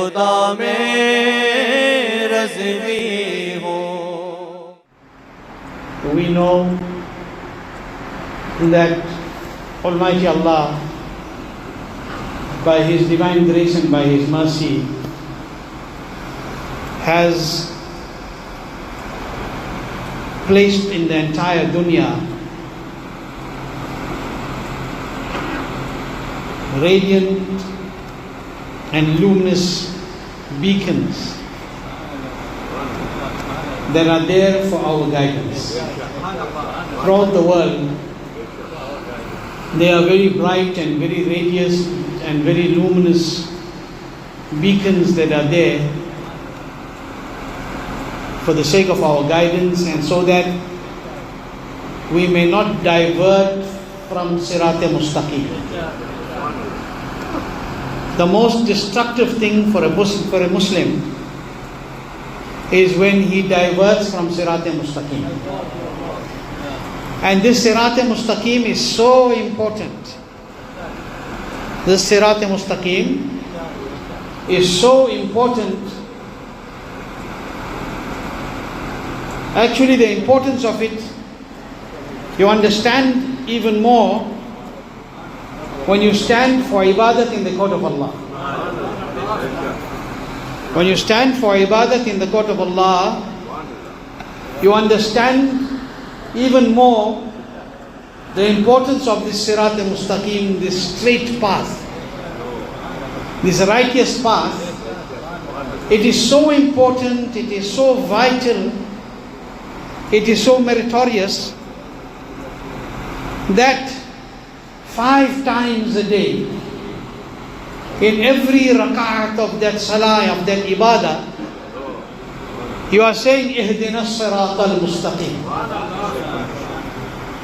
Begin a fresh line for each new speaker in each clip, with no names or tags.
खुदा में रज़वी हो।
We know that Almighty Allah, by His divine grace and by His mercy, has placed in the entire dunya radiant and luminous beacons that are there for our guidance. Throughout the world, they are very bright and very radiant and very luminous beacons that are there for the sake of our guidance and so that we may not divert from Sirat-e-Mustaqim. The most destructive thing for a Muslim is when he diverts from Sirat-e-Mustaqim. And this Sirat-e-Mustaqim is so important. This Sirat-e-Mustaqim is so important. Actually, the importance of it, you understand even more when you stand for ibadat in the court of Allah. When you stand for ibadat in the court of Allah, you understand even more the importance of this Sirat al-Mustaqim, this straight path, this righteous path. It is so important, it is so vital, it is so meritorious that 5 times a day, in every rak'at of that salah, of that ibadah, you are saying, Ihdina as-sirat al-mustaqim.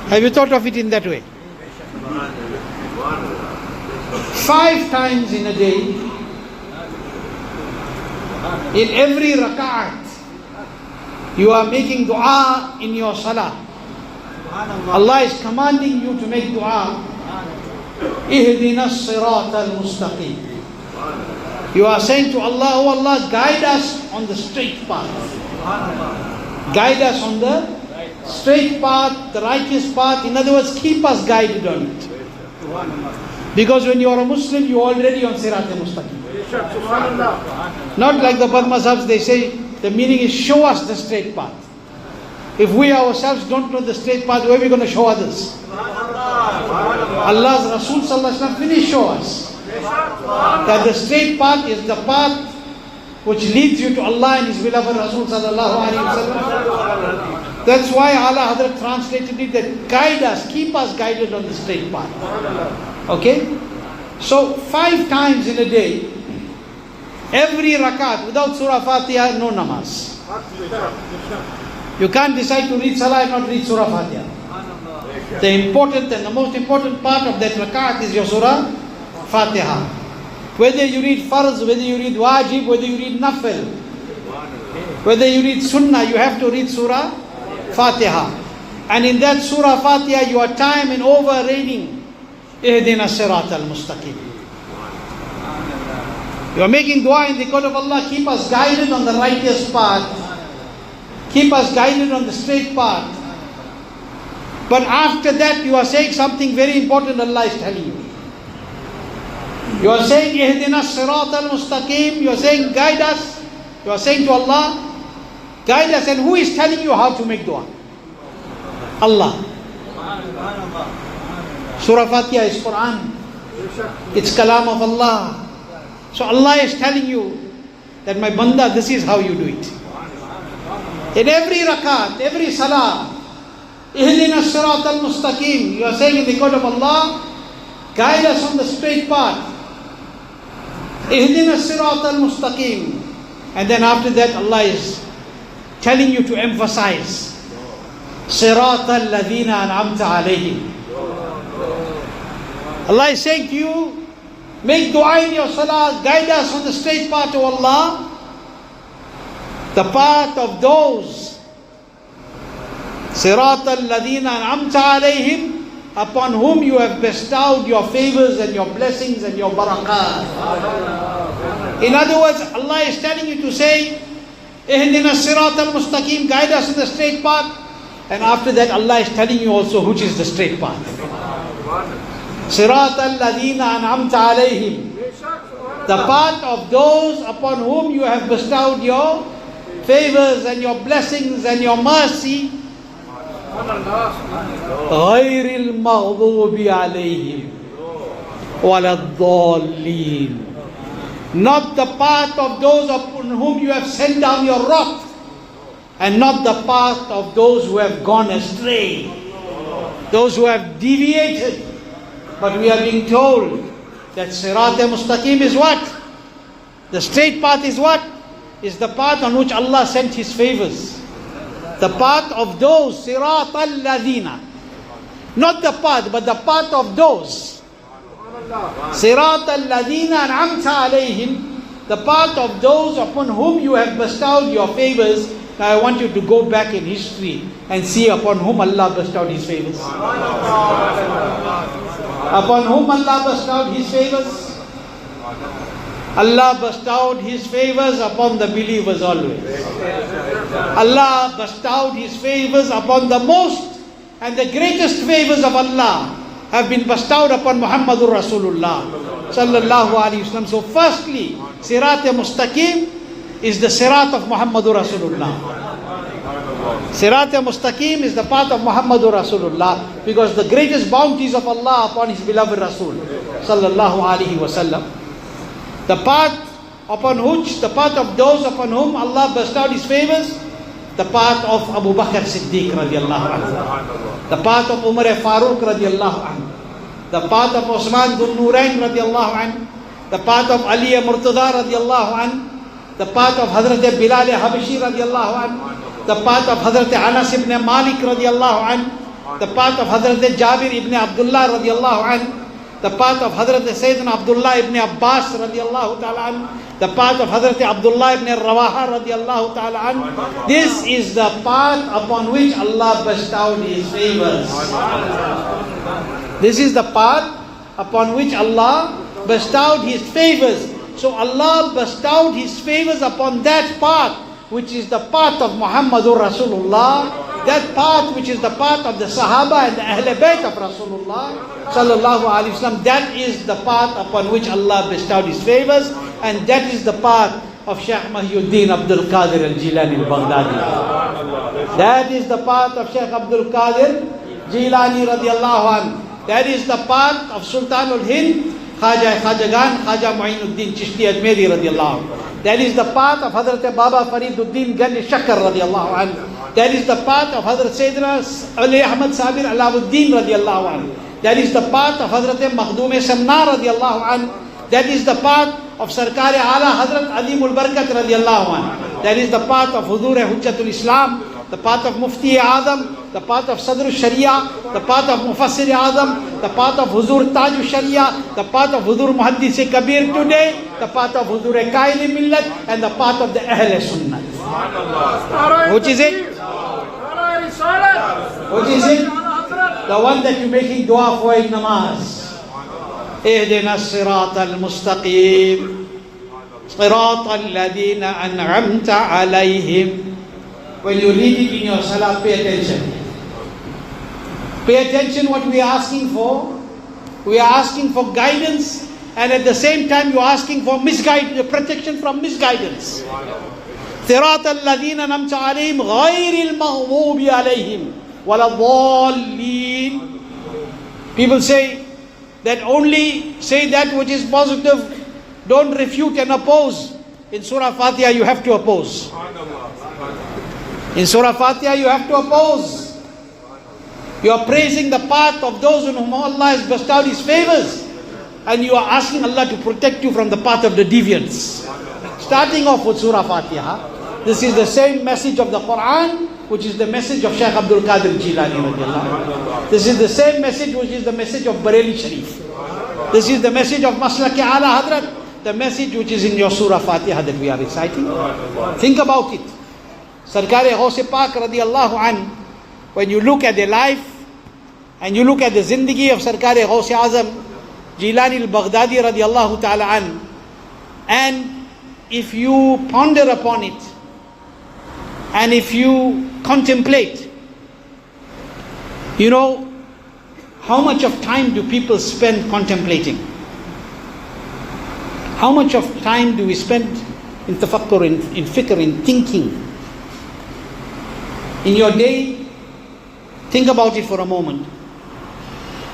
Have you thought of it in that way? 5 times in a day, in every rak'at, you are making dua in your salah. Allah is commanding you to make dua. Ihdina as-sirat al-mustaqim. You are saying to Allah, oh Allah, guide us on the straight path. Guide us on the straight path, the righteous path. In other words, keep us guided on it. Because when you are a Muslim, you are already on Sirat al-Mustaqim. Not like the Bad Mazhabs, they say the meaning is show us the straight path. If we ourselves don't know the straight path, where are we going to show others? Allah's Rasul Sallallahu Alaihi Wasallam finished show us that the straight path is the path which leads you to Allah and His beloved Rasul Sallallahu Alaihi Wasallam. That's why Allah Hazrat translated it that guide us, keep us guided on the straight path. Okay? So 5 times in a day, every rakat, without Surah Fatiha, no namaz. You can't decide to read Salah and not read Surah Fatiha. The important and the most important part of that rakat is your Surah Fatiha. Whether you read Farz, whether you read Wajib, whether you read Nafil, whether you read Sunnah, you have to read Surah Fatiha. And in that Surah Fatiha, your time in over-reading Ihdina as-sirat al-mustaqim. You are making dua in the court of Allah, keep us guided on the righteous path. Keep us guided on the straight path. But after that, you are saying something very important Allah is telling you. You are saying, Ihdina as-sirat al-mustaqim. You are saying, guide us. You are saying to Allah, guide us. And who is telling you how to make dua? Allah. Surah Fatiha is Quran. It's Kalam of Allah. So Allah is telling you that my banda, this is how you do it. In every rakat, every salah, Ihdina as-sirat al-mustaqim. You are saying in the court of Allah, guide us on the straight path. Ihdina as-sirat al-mustaqim. And then after that, Allah is telling you to emphasize Sirat al-ladhina an'amta alayhim. Allah is saying to you, make dua in your salah, guide us on the straight path to Allah, the path of those Sirat al-ladhina an'amta alayhim, upon whom you have bestowed your favors and your blessings and your barakah. In other words, Allah is telling you to say, Ihdina sirat al-mustaqim, guide us in the straight path. And after that, Allah is telling you also which is the straight path. Sirat al-ladina an'amta alayhim, the path of those upon whom you have bestowed your favors and your blessings and your mercy. غير المغضوب عليهم ولا الضالين, not the path of those upon whom you have sent down your wrath, and not the path of those who have gone astray, those who have deviated. But we are being told that Sirat al-Mustaqim is what? The straight path is what? Is the path on which Allah sent His favors. The path of those, Sirat al-Ladina. Not the path, but the path of those. Sirat al-Ladina an'amta alayhim, the path of those upon whom you have bestowed your favors. Now I want you to go back in history and see upon whom Allah bestowed His favors. Upon whom Allah bestowed His favors? Allah bestowed His favors upon the believers always. Allah bestowed His favors upon the most and the greatest favors of Allah have been bestowed upon Muhammadur Rasulullah sallallahu alaihi wasallam. So firstly, Sirat al-Mustaqim is the Sirat of Muhammadur Rasulullah. Sirat al-Mustaqim is the path of Muhammadur Rasulullah, because the greatest bounties of Allah upon His beloved Rasul sallallahu alaihi wasallam. The path upon which, the path of those upon whom Allah bestowed His favors, the path of Abu Bakr Siddiq radiallahu anhu, the path of Umar Farooq radiallahu anhu, the path of Osman bin Noorain radiallahu anhu, the path of Ali Murtada radiallahu anhu, the path of Hazrat Bilal Habashi radiallahu anhu, the path of Hazrat Anas ibn Malik radiallahu anhu, the path of Hazrat Jabir ibn Abdullah radiallahu anhu, the path of Hazrat Sayyidina Abdullah ibn Abbas radiallahu ta'ala anhu, the path of Hazrat Abdullah ibn Rawaha radiallahu ta'ala anhu. This is the path upon which Allah bestowed His favors. This is the path upon which Allah bestowed His favors. So Allah bestowed His favors upon that path, which is the path of Muhammadur Rasulullah, that path which is the path of the Sahaba and the Ahl Bayt of Rasulullah sallallahu alaihi wasallam. That is the path upon which Allah bestowed His favors, and that is the path of Shaykh Mahyuddin Abdul Qadir Al-Jilani Al-Baghdadi. That is the path of Shaykh Abdul Qadir Jilani radiallahu anhu. That is the path of Sultan al-Hind Khajagan Khaja Mu'inuddin Chishti Ajmeri radiallahu anhu. That is the path of Hazrat Baba Fariduddin Gali Shakar radiallahu anhu. That is the path of Hazrat Sayyidina Ali Ahmad Sabir Alavuddin radiallahu anhu. That is the path of Hazrat Makhdoom Samna radiallahu anhu. That is the path of Sarkar Ala Hazrat Adimul Barkat radiallahu anhu. That is the path of Hudur Hujjatul Islam, the path of Mufti Azam, the path of Sadr Sharia, the path of Mufassir Azam, the path of Huzur Taj Sharia, the path of Hudur Muhaddis Kabir today, the path of Hudur Qaili Millat, and the path of the Ahl Sunnah. Which is it? Which is it? The one that you're making dua for in namaz. اهدنا الصراط المستقيم صراط الذين أنعمت عليهم. When you read it in your salah, pay attention. Pay attention what we are asking for. We are asking for guidance, and at the same time you are asking for protection from misguidance. صراط الذين أنعمت عليهم غير المغضوب عليهم ولا الضالين. People say that only say that which is positive, don't refute and oppose. In Surah Fatiha you have to oppose. In Surah Fatiha you have to oppose. You are praising the path of those on whom Allah has bestowed His favors, and you are asking Allah to protect you from the path of the deviants. Starting off with Surah Fatiha, this is the same message of the Quran, which is the message of Shaykh Abdul Qadir Jilani radiallahu anhu. This is the same message which is the message of Bareli Sharif. This is the message of Maslaki Ala Hazrat, the message which is in your Surah Fatiha that we are reciting. Think about it. Sarkar-e Ghaus Paak radiallahu anhu, when you look at their life and you look at the zindagi of Sarkar-e Ghaus Azam Jilani al-Baghdadi radiallahu ta'ala anhu, and if you ponder upon it and if you contemplate, you know, how much of time do people spend contemplating? How much of time do we spend in tafakkur, in fikr, in thinking? In your day, think about it for a moment.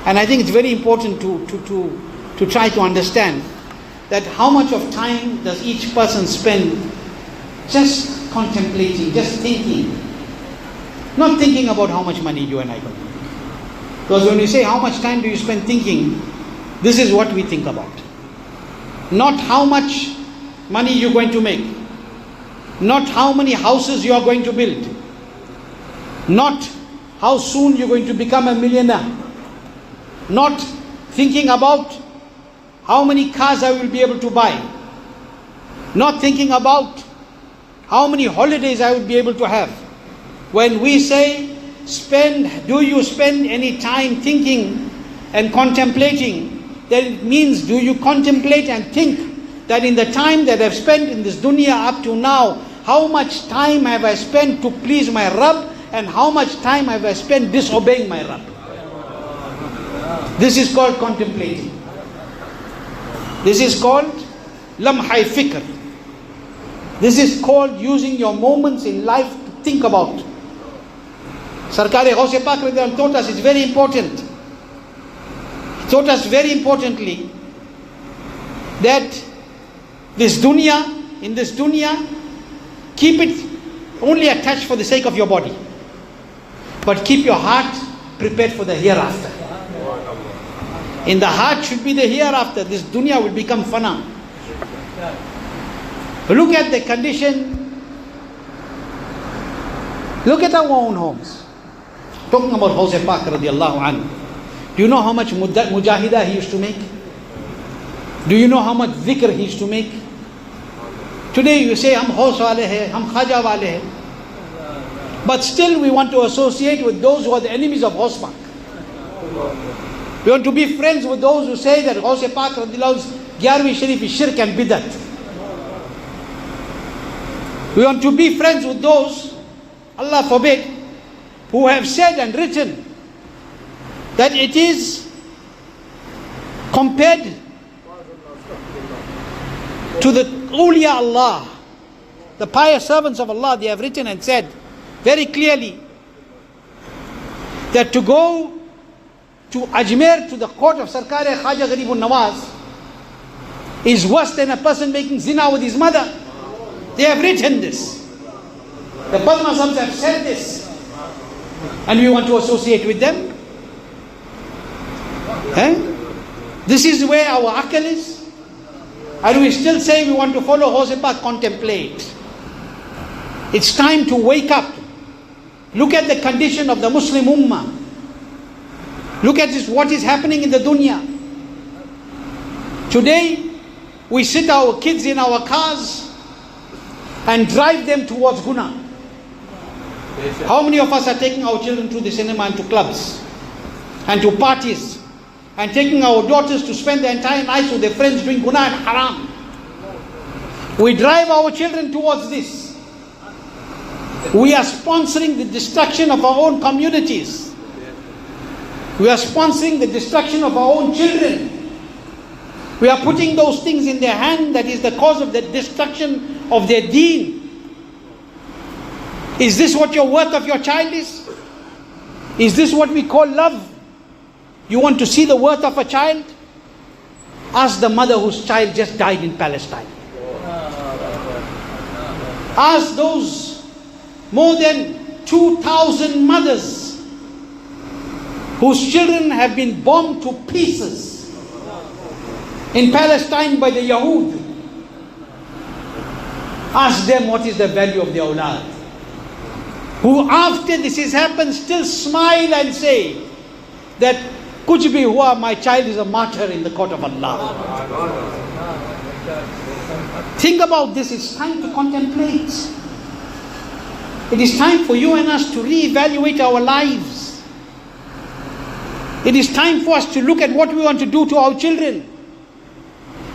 And I think it's very important to try to understand that how much of time does each person spend just contemplating, just thinking. Not thinking about how much money you and I got. Because when we say how much time do you spend thinking, this is what we think about. Not how much money you're going to make. Not how many houses you are going to build. Not how soon you're going to become a millionaire. Not thinking about how many cars I will be able to buy. Not thinking about how many holidays I will be able to have. When we say do you spend any time thinking and contemplating, then it means do you contemplate and think that in the time that I've spent in this dunya up to now, how much time have I spent to please my Rabb and how much time have I spent disobeying my Rabb? This is called contemplating. This is called lamhai fikr. This is called using your moments in life to think about. Sarkar Ghaus Paak taught us it's very important. He taught us very importantly that in this dunya, keep it only attached for the sake of your body. But keep your heart prepared for the hereafter. In the heart should be the hereafter. This dunya will become fana. Look at the condition. Look at our own homes. Talking about Ghaus Paak radiallahu anhu. Do you know how much mujahidah he used to make? Do you know how much dhikr he used to make? Today you say, hum Ghaus wale hai, hum Khaja wale hai. But still we want to associate with those who are the enemies of Ghaus Paak. We want to be friends with those who say that Ghaus Paak radiallahu anhu's 11वीं Sharif is shirk and bidat. We want to be friends with those, Allah forbid, who have said and written that it is compared to the awliya Allah, the pious servants of Allah. They have written and said very clearly that to go to Ajmer, to the court of Sarkar Khaja Garibun Nawaz, is worse than a person making zina with his mother. They have written this. The Badmazams have said this. And we want to associate with them? This is where our akal is. And we still say we want to follow Ghaus Paak, contemplate. It's time to wake up. Look at the condition of the Muslim Ummah. Look at this, what is happening in the dunya. Today, we sit our kids in our cars and drive them towards guna. How many of us are taking our children to the cinema and to clubs and to parties and taking our daughters to spend the entire night with their friends doing guna and haram? We drive our children towards this. We are sponsoring the destruction of our own communities. We are sponsoring the destruction of our own children. We are putting those things in their hand that is the cause of the destruction of their deen. Is this what your worth of your child is? Is this what we call love? You want to see the worth of a child? Ask the mother whose child just died in Palestine. Ask those more than 2,000 mothers whose children have been bombed to pieces in Palestine by the Yahud. Ask them what is the value of the awlad. Who after this has happened still smile and say that kuch bhi hua, my child is a martyr in the court of Allah. Think about this. It's time to contemplate. It is time for you and us to reevaluate our lives. It is time for us to look at what we want to do to our children.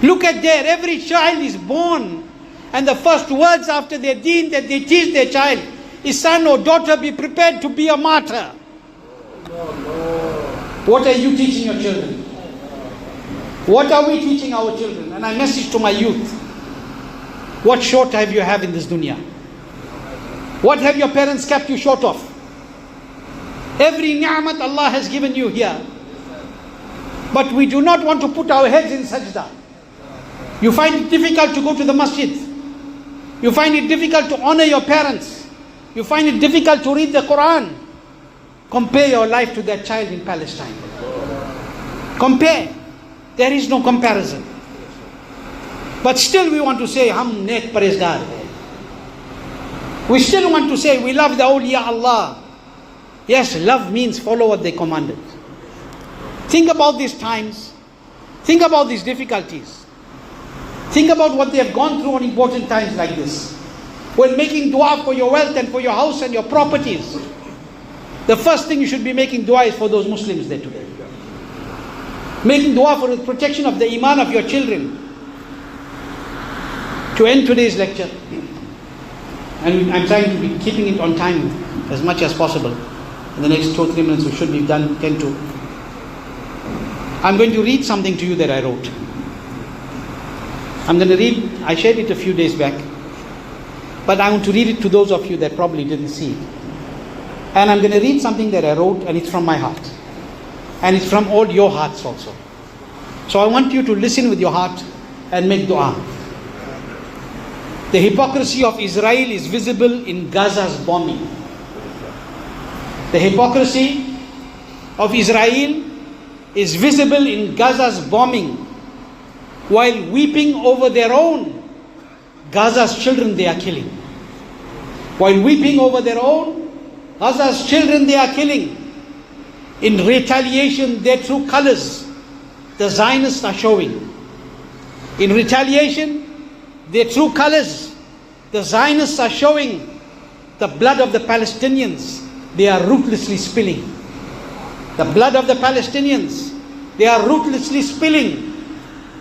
Look at there, every child is born And the first words after their deen that they teach their child is, son or daughter, be prepared to be a martyr. What are you teaching your children? What are we teaching our children? And I message to my youth, what short have you have in this dunya? What have your parents kept you short of? Every ni'mat Allah has given you here. But we do not want to put our heads in sajda. You find it difficult to go to the masjid. You find it difficult to honor your parents. You find it difficult to read the Quran. Compare your life to that child in Palestine. Compare. There is no comparison. But still we want to say, hum nek parezgar. We still want to say, we love the awliya Allah. Yes, love means follow what they commanded. Think about these times. Think about these difficulties. Think about what they have gone through on important times like this. When making dua for your wealth and for your house and your properties, the first thing you should be making dua is for those Muslims there today. Making dua for the protection of the iman of your children. To end today's lecture, and I'm trying to be keeping it on time as much as possible. In the next 2 or 3 minutes we should be done 10 to. I'm going to read something to you that I wrote. I'm going to read, I shared it a few days back, but I want to read it to those of you that probably didn't see it. And I'm going to read something that I wrote, and it's from my heart. And it's from all your hearts also. So I want you to listen with your heart and make dua. The hypocrisy of Israel is visible in Gaza's bombing. The hypocrisy of Israel is visible in Gaza's bombing, while weeping over their own Gaza's children they are killing. While weeping over their own Gaza's children they are killing. In retaliation, their true colors, the Zionists are showing. In retaliation, their true colors, the Zionists are showing. The blood of the Palestinians, they are ruthlessly spilling. The blood of the Palestinians, they are ruthlessly spilling.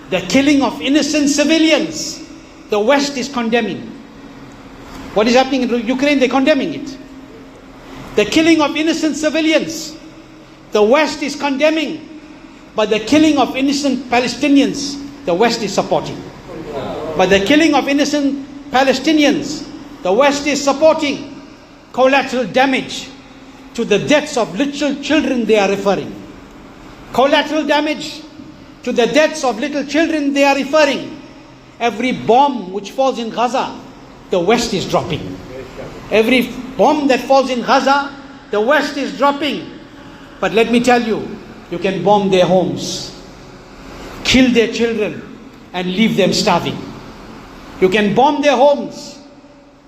The killing of innocent civilians, the West is condemning. What is happening in Ukraine? They're condemning it. The killing of innocent civilians, the West is condemning. But the killing of innocent Palestinians, the West is supporting. But the killing of innocent Palestinians, the West is supporting. Collateral damage to the deaths of little children they are referring. Collateral damage to the deaths of little children they are referring. Every bomb which falls in Gaza, the West is dropping. Every bomb that falls in Gaza, the West is dropping. But let me tell you, you can bomb their homes, kill their children, and leave them starving. You can bomb their homes,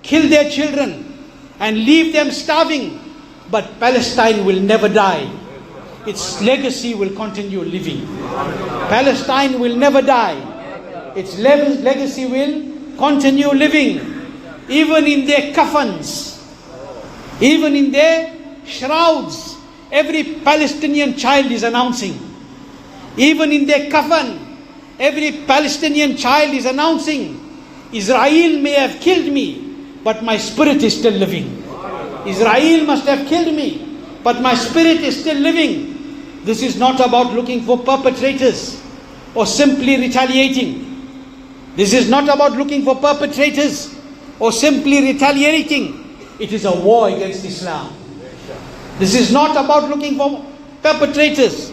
kill their children, and leave them starving. But Palestine will never die. Its legacy will continue living. Palestine will never die. Its legacy will continue living. Even in their coffins, even in their shrouds, every Palestinian child is announcing. Even in their coffin, every Palestinian child is announcing, Israel may have killed me, but my spirit is still living. Israel must have killed me, but my spirit is still living. This is not about looking for perpetrators or simply retaliating. This is not about looking for perpetrators or simply retaliating. It is a war against Islam. This is not about looking for perpetrators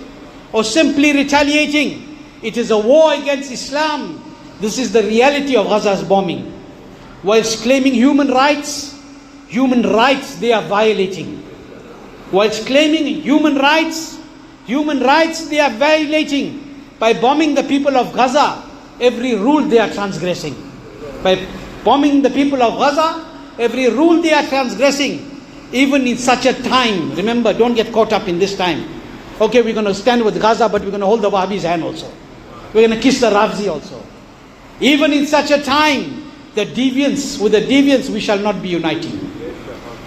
or simply retaliating. It is a war against Islam. This is the reality of Gaza's bombing. Whilst claiming human rights they are violating. Whilst claiming human rights they are violating. By bombing the people of Gaza, every rule they are transgressing. By bombing the people of Gaza, every rule they are transgressing. Even in such a time, remember, don't get caught up in this time. Okay, we're going to stand with Gaza, but we're going to hold the Wahhabis' hand also. We're going to kiss the Razvi also. Even in such a time, with the deviants we shall not be uniting.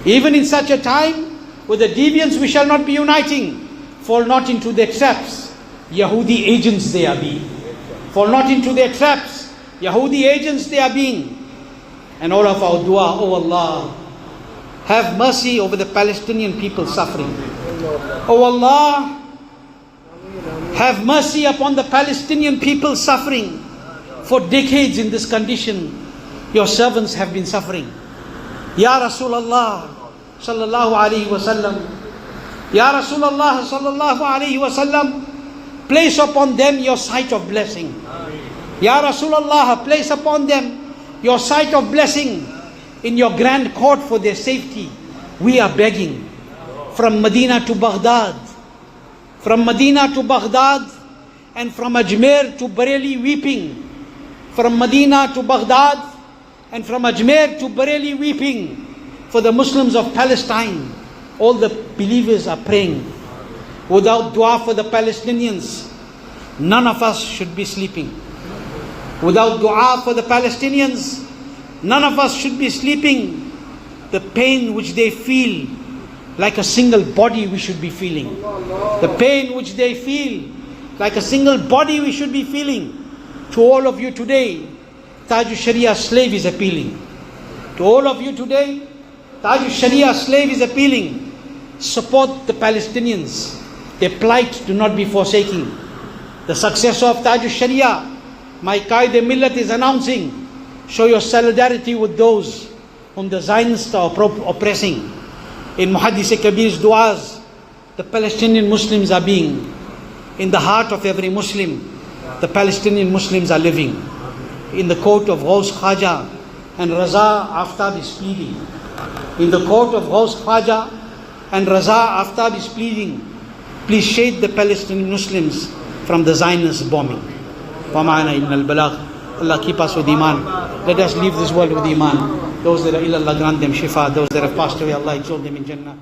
Even in such a time, with the deviants we shall not be uniting. Fall not into their traps, Yahudi agents they are being. Fall not into their traps, Yahudi agents they are being. and all of our dua, oh Allah, have mercy over the Palestinian people suffering. Oh Allah, have mercy upon the Palestinian people suffering. For decades in this condition, your servants have been suffering. Ya Rasulullah sallallahu alayhi wa sallam, Ya Rasulullah sallallahu alayhi wa sallam, place upon them your sight of blessing. Ya Rasulullah, place upon them your sight of blessing in your grand court for their safety. We are begging from Medina to Baghdad, from Medina to Baghdad, and from Ajmer to Bareilly weeping, from Medina to Baghdad, and from Ajmer to Bareilly weeping for the Muslims of Palestine. All the believers are praying. Without dua for the Palestinians, none of us should be sleeping. Without dua for the Palestinians, none of us should be sleeping. The pain which they feel, like a single body we should be feeling. The pain which they feel, like a single body we should be feeling. To all of you today, Taj Sharia slave is appealing. To all of you today, Taj Sharia slave is appealing. Support the Palestinians. Their plight do not be forsaking. The successor of Taj Sharia, my Qaid Millat, is announcing, show your solidarity with those whom the Zionists are oppressing. In Muhaddis Kabir's du'as, the Palestinian Muslims are being. In the heart of every Muslim, the Palestinian Muslims are living. In the court of Ghaus Khaja and Raza Afthab is pleading. In the court of Ghaus Khaja and Raza Afthab is pleading, please shade the Palestinian Muslims from the Zionist bombing. Wama'ana ibn al-balagh. Allah keep us with Iman. Let us leave this world with Iman. Those that are ill, Allah grant them shifa. Those that have passed away, Allah exalt them in Jannah.